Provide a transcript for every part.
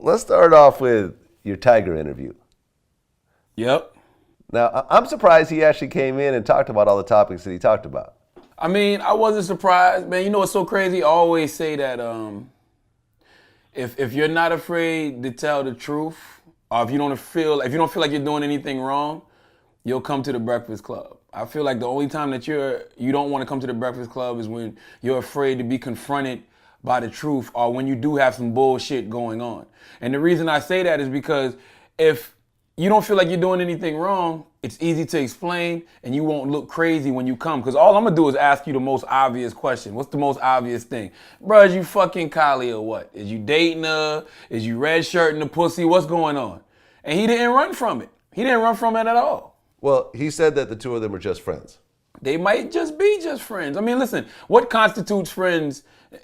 let's start off with your Tyga interview. Yep. Now, I'm surprised he actually came in and talked about all the topics that he talked about. I mean, I wasn't surprised, man. You know what's so crazy? I always say that if you're not afraid to tell the truth, or if you don't feel like you're doing anything wrong, you'll come to the Breakfast Club. I feel like the only time that you don't want to come to the Breakfast Club is when you're afraid to be confronted by the truth, or when you do have some bullshit going on. And the reason I say that is because if you don't feel like you're doing anything wrong, it's easy to explain and you won't look crazy when you come. Because all I'm going to do is ask you the most obvious question. What's the most obvious thing? Bruh, is you fucking Kylie or what? Is you dating her? Is you red shirting the pussy? What's going on? And he didn't run from it. He didn't run from it at all. Well, he said that the two of them are just friends. They might just be just friends. I mean, listen, what constitutes friends,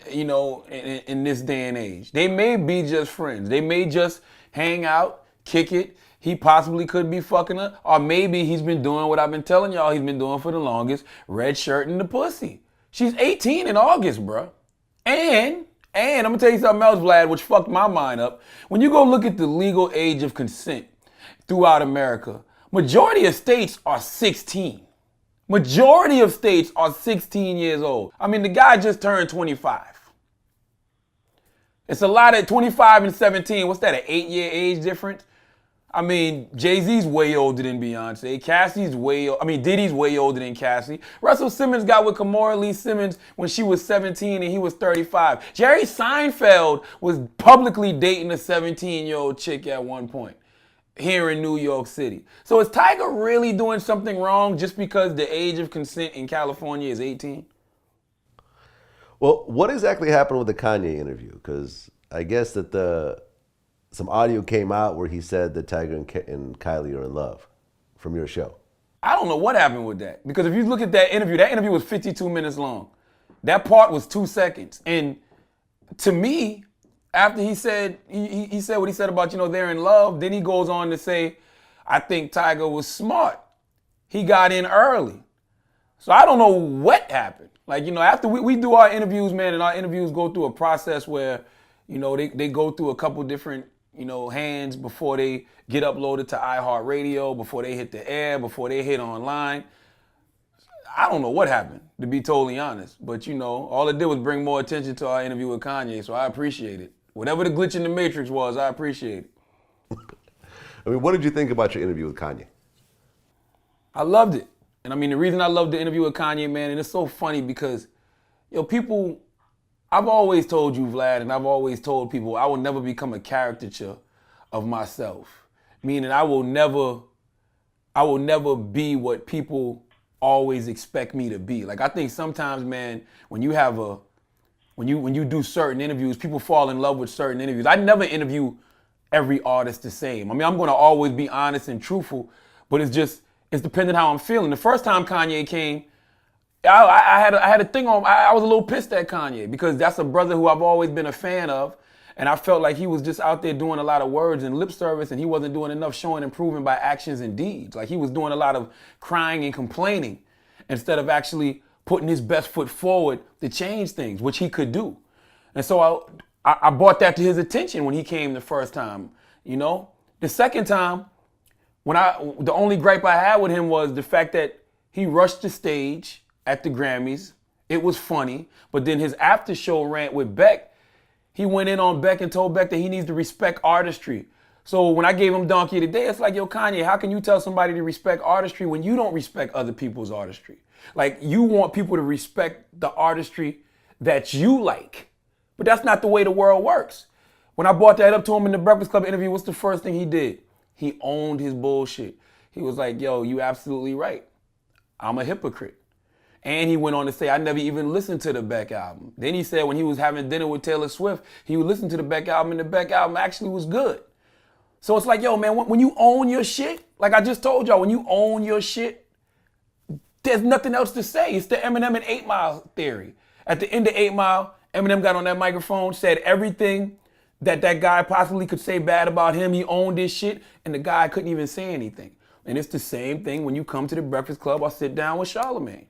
in this day and age? They may be just friends. They may just hang out, kick it. He possibly could be fucking her, or maybe he's been doing what I've been telling y'all he's been doing for the longest, red shirting the pussy. She's 18 in August, bruh. And I'm gonna tell you something else, Vlad, which fucked my mind up. When you go look at the legal age of consent throughout America, majority of states are 16. Majority of states are 16 years old. I mean, the guy just turned 25. It's a lot of 25 and 17. What's that, an 8-year age difference? I mean, Jay-Z's way older than Beyonce. Diddy's way older than Cassie. Russell Simmons got with Kimora Lee Simmons when she was 17 and he was 35. Jerry Seinfeld was publicly dating a 17-year-old chick at one point here in New York City. So is Tyga really doing something wrong just because the age of consent in California is 18? Well, what exactly happened with the Kanye interview? Because I guess that some audio came out where he said that Tyga and Kylie are in love from your show. I don't know what happened with that. Because if you look at that interview was 52 minutes long. That part was 2 seconds. And to me, after he said what he said about, they're in love, then he goes on to say, I think Tyga was smart. He got in early. So I don't know what happened. Like, after we do our interviews, man, and our interviews go through a process where, they go through a couple different, hands before they get uploaded to iHeartRadio, before they hit the air, before they hit online. I don't know what happened, to be totally honest. But, all it did was bring more attention to our interview with Kanye, so I appreciate it. Whatever the glitch in the Matrix was, I appreciate it. I mean, what did you think about your interview with Kanye? I loved it. And I mean, the reason I loved the interview with Kanye, man, and it's so funny because, people, I've always told you, Vlad, and I've always told people I will never become a caricature of myself. Meaning I will never be what people always expect me to be. Like, I think sometimes, man, when you do certain interviews, people fall in love with certain interviews. I never interview every artist the same. I mean, I'm going to always be honest and truthful, but it's depending how I'm feeling. The first time Kanye came, I had a thing on. I was a little pissed at Kanye because that's a brother who I've always been a fan of, and I felt like he was just out there doing a lot of words and lip service, and he wasn't doing enough showing and proving by actions and deeds. Like, he was doing a lot of crying and complaining instead of actually putting his best foot forward to change things, which he could do. And so I brought that to his attention when he came the first time. The second time, the only gripe I had with him was the fact that he rushed the stage at the Grammys. It was funny, but then his after show rant with Beck, he went in on Beck and told Beck that he needs to respect artistry. So when I gave him Donkey of the Day, it's like, yo, Kanye, how can you tell somebody to respect artistry when you don't respect other people's artistry? Like, you want people to respect the artistry that you like, but that's not the way the world works. When I brought that up to him in the Breakfast Club interview, what's the first thing he did? He owned his bullshit. He was like, yo, you absolutely right. I'm a hypocrite. And he went on to say, I never even listened to the Beck album. Then he said when he was having dinner with Taylor Swift, he would listen to the Beck album, and the Beck album actually was good. So it's like, yo, man, when you own your shit, like I just told y'all, when you own your shit, there's nothing else to say. It's the Eminem and 8 Mile theory. At the end of 8 Mile, Eminem got on that microphone, said everything that guy possibly could say bad about him. He owned his shit, and the guy couldn't even say anything. And it's the same thing when you come to the Breakfast Club or sit down with Charlamagne.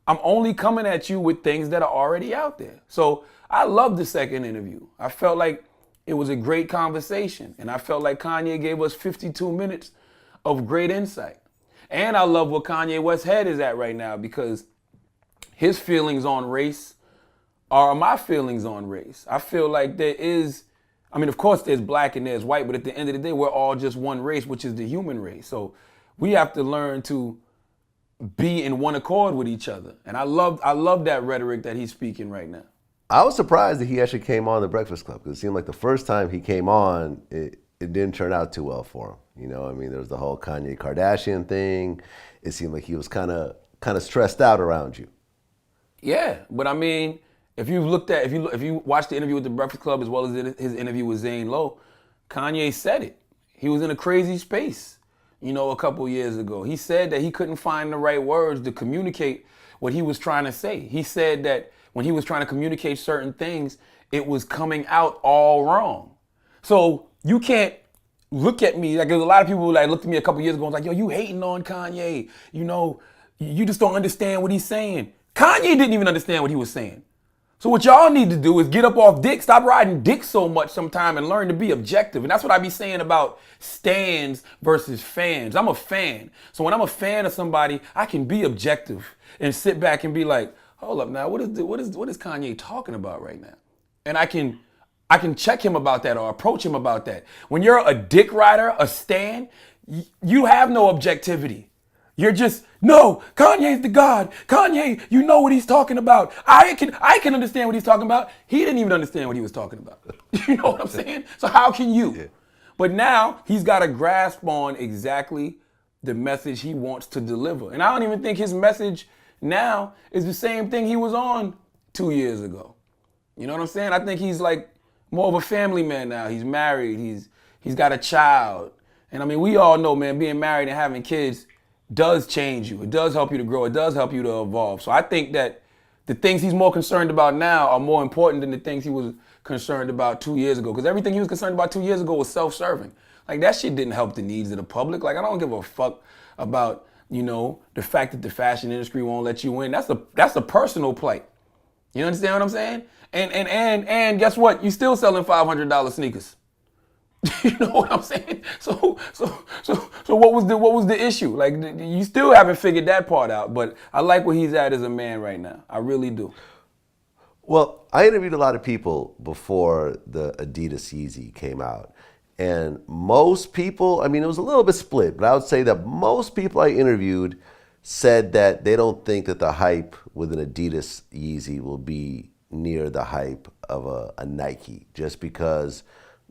I'm only coming at you with things that are already out there. So I loved the second interview. I felt like It was a great conversation. And I felt like Kanye gave us 52 minutes of great insight. And I love what Kanye West's head is at right now, because his feelings on race are my feelings on race. I feel like there is, I mean, of course there's black and there's white, but at the end of the day, we're all just one race, which is the human race. So we have to learn to be in one accord with each other. And I love that rhetoric that he's speaking right now. I was surprised that he actually came on the Breakfast Club, because it seemed like the first time he came on, it didn't turn out too well for him. You know, I mean, there was the whole Kanye Kardashian thing. It seemed like he was kind of stressed out around you. Yeah, but I mean, if you watched the interview with the Breakfast Club as well as his interview with Zane Lowe, Kanye said it. He was in a crazy space, you know, a couple years ago. He said that he couldn't find the right words to communicate what he was trying to say. He said that when he was trying to communicate certain things, it was coming out all wrong. So you can't look at me, like there's a lot of people like looked at me a couple years ago and was like, yo, you hating on Kanye. You know, you just don't understand what he's saying. Kanye didn't even understand what he was saying. So what y'all need to do is get up off dick, stop riding dick so much sometime, and learn to be objective. And that's what I be saying about stans versus fans. I'm a fan. So when I'm a fan of somebody, I can be objective and sit back and be like, hold up now, what is Kanye talking about right now? And I can check him about that or approach him about that. When you're a dick rider, a stan, you have no objectivity. You're just, no, Kanye's the God. Kanye, you know what he's talking about. I can understand what he's talking about. He didn't even understand what he was talking about. You know what I'm saying? So how can you? Yeah. But now he's got a grasp on exactly the message he wants to deliver. And I don't even think his message now is the same thing he was on 2 years ago. You know what I'm saying? I think he's like more of a family man now. He's married. He's got a child. And I mean, we all know, man, being married and having kids does change you. It does help you to grow. It does help you to evolve. So I think that the things he's more concerned about now are more important than the things he was concerned about 2 years ago. Because everything he was concerned about 2 years ago was self-serving. Like, that shit didn't help the needs of the public. Like, I don't give a fuck about, you know, the fact that the fashion industry won't let you in. That's a personal plight. You understand what I'm saying? And guess what? You still selling $500 sneakers. You know what I'm saying? So what was the issue? Like, you still haven't figured that part out. But I like where he's at as a man right now. I really do. Well, I interviewed a lot of people before the Adidas Yeezy came out. And most people, I mean, it was a little bit split, but I would say that most people I interviewed said that they don't think that the hype with an Adidas Yeezy will be near the hype of a Nike, just because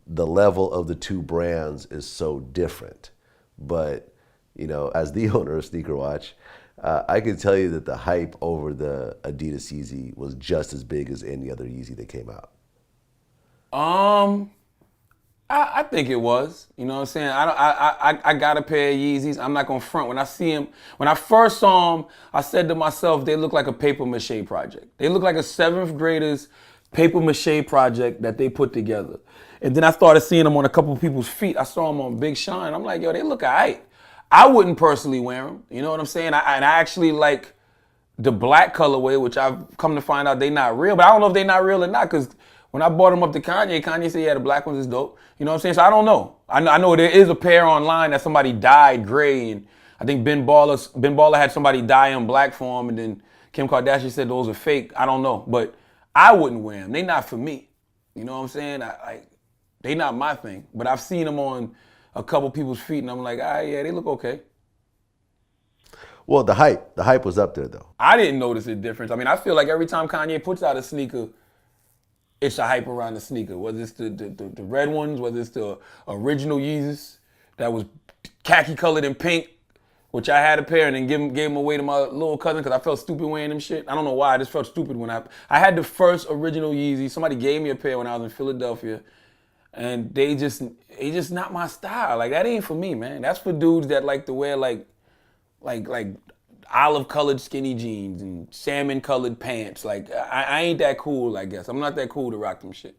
the level of the two brands is so different. But, you know, as the owner of Sneaker Watch, I can tell you that the hype over the Adidas Yeezy was just as big as any other Yeezy that came out. I think it was. You know what I'm saying? I got a pair of Yeezys. I'm not gonna front. When I see him, when I first saw them, I said to myself, they look like a paper mache project. They look like a 7th grader's paper mache project that they put together. And then I started seeing them on a couple of people's feet. I saw them on Big Sean. I'm like, yo, they look all right. I wouldn't personally wear them. You know what I'm saying? And I actually like the black colorway, which I've come to find out they not real. But I don't know if they not real or not, because when I bought them up to Kanye said, yeah, the black ones is dope. You know what I'm saying? So I don't know. I know there is a pair online that somebody dyed gray, and I think Ben Baller had somebody dye them black for him, and then Kim Kardashian said those are fake. I don't know. But I wouldn't wear them. They not for me. You know what I'm saying? They not my thing. But I've seen them on a couple people's feet, and I'm like, yeah, they look okay. Well, the hype was up there, though. I didn't notice a difference. I mean, I feel like every time Kanye puts out a sneaker, it's a hype around the sneaker. Whether it's the red ones, whether it's the original Yeezys that was khaki colored and pink, which I had a pair and then gave them away to my little cousin because I felt stupid wearing them shit. I don't know why. I just felt stupid when I had the first original Yeezy. Somebody gave me a pair when I was in Philadelphia, and they just not my style. Like, that ain't for me, man. That's for dudes that like to wear like olive colored skinny jeans and salmon colored pants. Like, I ain't that cool, I guess. I'm not that cool to rock them shit.